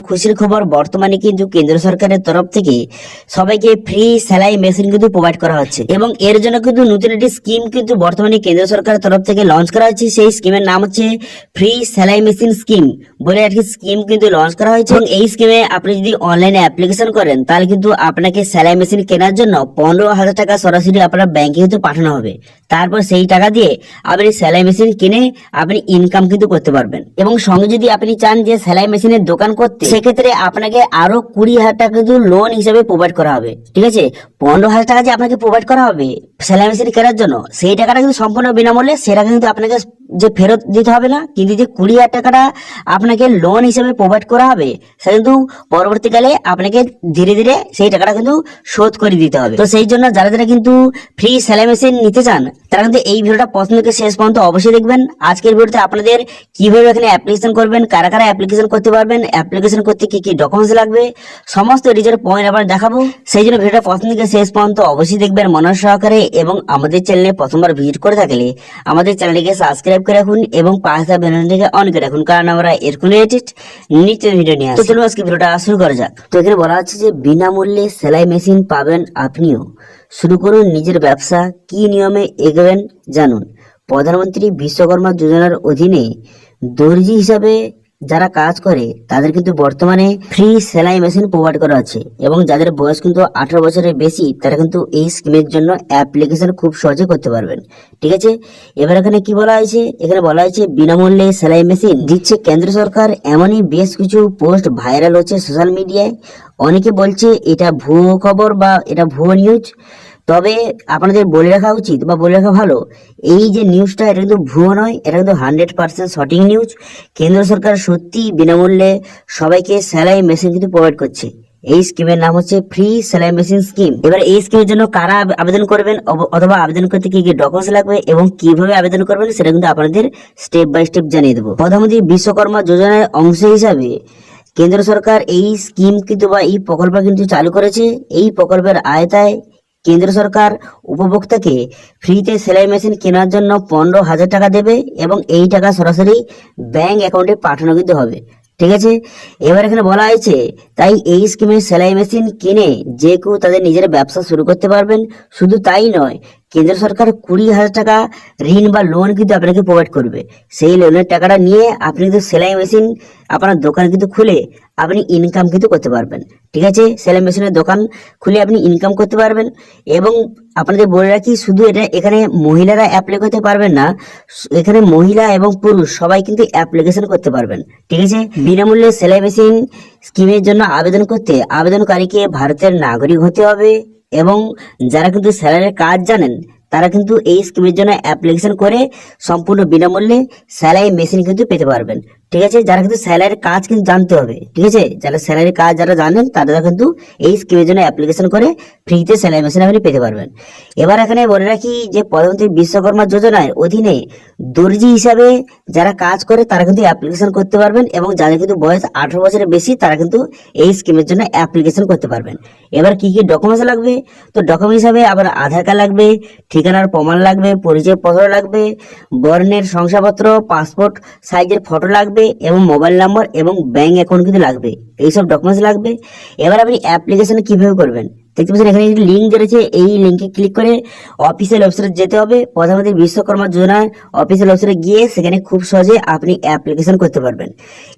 খুশির খবর, বর্তমানে কিন্তু কেন্দ্র সরকারের তরফ থেকে সবাইকে ফ্রি সেলাই মেশিন কিন্তু প্রোভাইড করা হচ্ছে এবং এর জন্য কিন্তু নতুন একটি স্কিম কিন্তু বর্তমানে কেন্দ্র সরকারের তরফ থেকে লঞ্চ করা হচ্ছে। সেই স্কিমের নাম হচ্ছে ফ্রি সেলাই মেশিন স্কিম বলে একটি স্কিম কিন্তু লঞ্চ করা হয়েছে এবং এই স্কিমে আপনি যদি অনলাইনে অ্যাপ্লিকেশন করেন তাহলে কিন্তু আপনাকে সেলাই মেশিন কেনার জন্য 15,000 টাকা সরাসরি আপনার ব্যাংকে কিন্তু পাঠানো হবে। তারপর সেই টাকা দিয়ে আপনি সেলাই মেশিন কিনে আপনি ইনকাম কিন্তু করতে পারবেন এবং সঙ্গে যদি আপনি চান যে সেলাই মেশিনের দোকান করতে, সেক্ষেত্রে আপনাকে আরো 20,000 টাকা কিন্তু লোন হিসেবে প্রোভাইড করা হবে। ঠিক আছে, 15,000 টাকা যে আপনাকে প্রোভাইড করা হবে সেলাই মেশিন কেনার জন্য, সেই টাকাটা কিন্তু সম্পূর্ণ বিনামূল্যে, সেটা কিন্তু আপনাকে যে ফেরত দিতে হবে না, কিন্তু যে 20,000 টাকাটা আপনাকে লোন হিসেবে প্রোভাইড করা হবে সেটা কিন্তু পরবর্তীকালে আপনাকে ধীরে ধীরে সেই টাকাটা কিন্তু শোধ করে দিতে হবে। তো সেই জন্য যারা যারা কিন্তু ফ্রি সেলাই মেশিন নিতে চান তারা কিন্তু এই ভিডিওটা প্রথম থেকে শেষ পর্যন্ত অবশ্যই দেখবেন। আজকের ভিডিওতে আপনাদের কিভাবে এখানে অ্যাপ্লিকেশন করবেন, কারা কারা অ্যাপ্লিকেশন করতে পারবেন, অ্যাপ্লিকেশন করতে কি কি ডকুমেন্টস লাগবে, সমস্ত ডিটেইল পয়েন্ট আপনাদের দেখাবো। সেই জন্য ভিডিওটা প্রথম থেকে শেষ পর্যন্ত অবশ্যই দেখবেন মনোযোগ সহকারে এবং আমাদের চ্যানেলে প্রথমবার ভিজিট করে থাকলে আমাদের চ্যানেলটিকে সাবস্ক্রাইব করে রাখুন এবং পাশে বেলআইকনটিকে অন করে রাখুন, কারণ আমরা এরকম রিলেটেড নিত্য ভিডিও নিয়ে আসি। তো চলুন আজকে ভিডিওটা শুরু করা যাক। তো এখানে বলা হচ্ছে যে বিনামূল্যে সেলাই মেশিন পাবেন আপনিও, শুরু করুন নিজের ব্যবসা, কি নিয়মে এগোবেন জানুন। প্রধানমন্ত্রী বিশ্বকর্মা যোজনার অধীনে দর্জি হিসাবে যারা কাজ করে তাদের কিন্তু বর্তমানে ফ্রি সেলাই মেশিন প্রোভাইড করা হচ্ছে এবং যাদের বয়স কিন্তু 18 বছরের বেশি তারা কিন্তু এই স্কিমের জন্য অ্যাপ্লিকেশন খুব সহজে করতে পারবেন। ঠিক আছে, এবার এখানে কি বলা হয়েছে, এখানে বলা হয়েছে বিনামূল্যে সেলাই মেশিন দিচ্ছে কেন্দ্র সরকার। এমনই বেশ কিছু পোস্ট ভাইরাল হচ্ছে সোশ্যাল মিডিয়ায়। অনেকে বলছে এটা ভুয়ো খবর বা এটা ভুয়ো নিউজ, তবে আপনাদের বলে রাখা উচিত বা বলে রাখা ভালো, এই যে নিউজটা এটা কিন্তু ভুয়ো নয়, এটা কিন্তু 100% সঠিক নিউজ। কেন্দ্র সরকার সত্যি বিনামূল্যে সবাইকে সেলাই মেশিন কিন্তু প্রোভাইড করছে। এই স্কিমের নাম হচ্ছে ফ্রি সেলাই মেশিন স্কিম। এবার এই স্কিমের জন্য কারা আবেদন করবেন অথবা আবেদন করতে কি কি ডকুমেন্টস লাগবে এবং কিভাবে আবেদন করবেন সেটা কিন্তু আপনাদের স্টেপ বাই স্টেপ জানিয়ে দেবো। প্রধানমন্ত্রী বিশ্বকর্মা যোজনার অংশ হিসাবে কেন্দ্র সরকার এই স্কিম কিন্তু বা এই প্রকল্প কিন্তু চালু করেছে। এই প্রকল্পের আওতায় কেন্দ্র সরকার উপভোক্তাকে ফ্রিতে সেলাই মেশিন কেনার জন্য 15,000 টাকা দেবে এবং এই টাকা সরাসরি ব্যাংক অ্যাকাউন্টে পাঠানো কিন্তু হবে। ঠিক আছে, এবার এখানে বলা হয়েছে তাই এই স্কিমে সেলাই মেশিন কিনে যে কেউ তাদের নিজের ব্যবসা শুরু করতে পারবেন। শুধু তাই নয়, কেন্দ্র সরকার 20,000 টাকা ঋণ বা লোন কিন্তু আপনাকে প্রোভাইড করবে। সেই লোনের টাকাটা নিয়ে আপনি কিন্তু সেলাই মেশিন আপনার দোকান কিন্তু খুলে আপনি ইনকাম কিন্তু করতে পারবেন। ঠিক আছে, সেলাই মেশিনের দোকান খুলে আপনি ইনকাম করতে পারবেন এবং আপনাদের বলে রাখি শুধু এটা এখানে মহিলারা অ্যাপ্লাই করতে পারবেন না, এখানে মহিলা এবং পুরুষ সবাই কিন্তু অ্যাপ্লিকেশন করতে পারবেন। ঠিক আছে, বিনামূল্যে সেলাই মেশিন স্কিমের জন্য আবেদন করতে আবেদনকারীকে ভারতের নাগরিক হতে হবে এবং যারা কিন্তু সেলাইয়ের কাজ জানেন তারা কিন্তু এই স্কিমের জন্য অ্যাপ্লিকেশন করে সম্পূর্ণ বিনামূল্যে সেলাই মেশিন কিন্তু পেতে পারবেন। ঠিক আছে, যারা কিন্তু সেলাইয়ের কাজ কিন্তু জানতে হবে, ঠিক আছে, যারা সেলাইয়ের কাজ যারা জানেন তারা কিন্তু এই স্কিমের জন্য অ্যাপ্লিকেশন করে ফ্রিতে সেলাই মেশিন আপনি পেতে পারবেন। এবার এখানে বলে রাখি যে প্রধানমন্ত্রী বিশ্বকর্মা যোজনার অধীনে দর্জি হিসাবে যারা কাজ করে তারা কিন্তু অ্যাপ্লিকেশন করতে পারবেন এবং যাদের কিন্তু বয়স 18 বছরের বেশি তারা কিন্তু এই স্কিমের জন্য অ্যাপ্লিকেশন করতে পারবেন। এবার কি কি ডকুমেন্টস লাগবে, তো ডকুমেন্ট হিসাবে আবার আধার কার্ড লাগবে, ঠিকানার প্রমাণ লাগবে, পরিচয় পত্র লাগবে, বর্ণের শংসাপত্র, পাসপোর্ট সাইজের ফটো লাগবে এবং মোবাইল নাম্বার এবং ব্যাংক অ্যাকাউন্ট কিন্তু লাগবে। এইসব ডকুমেন্টস লাগবে। এবার আপনি অ্যাপ্লিকেশন কিভাবে করবেন দেখতে পাচ্ছেন, এখানে একটি লিঙ্ক রয়েছে, এই লিঙ্কে ক্লিক করে অফিসিয়াল ওয়েবসাইটে যেতে হবে। প্রধানমন্ত্রী বিশ্বকর্মা যোজনার অফিসিয়াল ওয়েবসাইটে গিয়ে সেখানে খুব সহজে আপনি অ্যাপ্লিকেশন করতে পারবেন।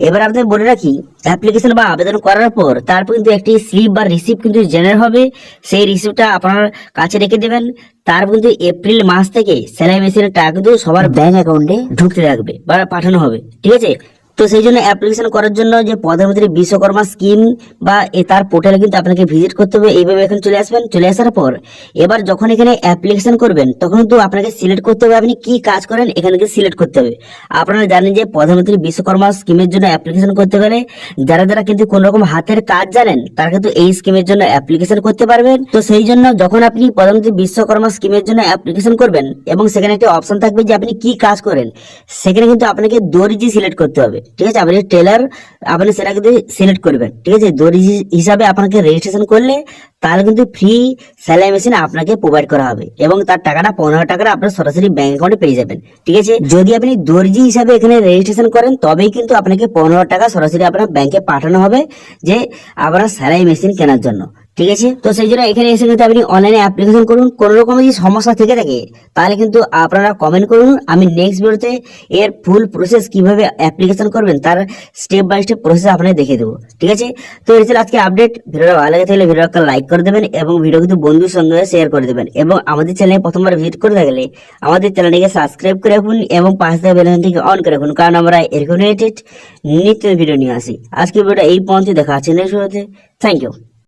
এবার আপনাদের বলে রাখি অ্যাপ্লিকেশন বা আবেদন করার পর তারপর কিন্তু একটি স্লিপ বা রিসিপ্ট কিন্তু জেনারেট হবে। সেই রিসিপ্টটা আপনার কাছে রেখে দেবেন। তারপর কিন্তু এপ্রিল মাস থেকে সেলাই মেশিনের টাকা কিন্তু সবার ব্যাংক অ্যাকাউন্টে ঢুকতে থাকবে বা পাঠানো হবে। ঠিক আছে, তো সেই জন্য অ্যাপ্লিকেশন করার জন্য যে প্রধানমন্ত্রী বিশ্বকর্মা স্কিম বা তার পোর্টালে কিন্তু আপনাকে ভিজিট করতে হবে। এইভাবে এখানে চলে আসবেন। চলে আসার পর এবার যখন এখানে অ্যাপ্লিকেশন করবেন তখন কিন্তু আপনাকে সিলেক্ট করতে হবে আপনি কি কাজ করেন, এখানে সিলেক্ট করতে হবে। আপনারা জানেন যে প্রধানমন্ত্রী বিশ্বকর্মা স্কিমের জন্য অ্যাপ্লিকেশন করতে গেলে যারা যারা কিন্তু কোন রকম হাতের কাজ জানেন তারা কিন্তু এই স্কিমের জন্য অ্যাপ্লিকেশন করতে পারবেন। তো সেই জন্য যখন আপনি প্রধানমন্ত্রী বিশ্বকর্মা স্কিমের জন্য অ্যাপ্লিকেশন করবেন এবং সেখানে একটা অপশন থাকবে যে আপনি কি কাজ করেন, সেখানে কিন্তু আপনাকে দর্জি সিলেক্ট করতে হবে। ঠিক আছে। আপনি টেলার আপনি সেটা কিন্তু সিলেক্ট করবেন, ঠিক আছে। দর্জি হিসাবে আপনাকে রেজিস্ট্রেশন করলে তাহলে কিন্তু ফ্রি সেলাই মেশিন আপনাকে প্রোভাইড করা হবে এবং তার টাকাটা 15 টাকাটা আপনার সরাসরি ব্যাংক অ্যাকাউন্টে পেয়ে যাবেন, ঠিক আছে। যদি আপনি দর্জি হিসাবে এখানে রেজিস্ট্রেশন করেন তবেই কিন্তু আপনাকে 15 টাকা সরাসরি আপনার ব্যাংকে পাঠানো হবে যে আপনার সেলাই মেশিন কেনার জন্য, ঠিক আছে। তো সেই জন্য এখানে এসে কিন্তু আপনি অনলাইনে অ্যাপ্লিকেশন করুন। কোনো রকম যদি সমস্যা থেকে থাকে তাহলে কিন্তু আপনারা কমেন্ট করুন, আমি নেক্সট ভিডিওতে এর ফুল প্রসেস কিভাবে অ্যাপ্লিকেশন করবেন তার স্টেপ বাই স্টেপ প্রসেস আপনাকে দেখিয়ে দেবো, ঠিক আছে। তো এই ছিল আজকে আপডেট। ভিডিওটা ভালো লাগে থাকলে ভিডিওটা লাইক করে দেবেন এবং ভিডিও কিন্তু বন্ধুর সঙ্গে শেয়ার করে দেবেন এবং আমাদের চ্যানেলে প্রথমবার ভিজিট করে থাকলে আমাদের চ্যানেলটিকে সাবস্ক্রাইব করে রাখুন এবং পাশে থাকা বেল আইকনটিকে অন করে রাখুন, কারণ আমরা এরকম রিলেটেড নিত্য ভিডিও নিয়ে আসি। আজকে ভিডিওটা এই পর্যন্ত, দেখা হচ্ছে নেক্সট ভিডিওতে। Thank you.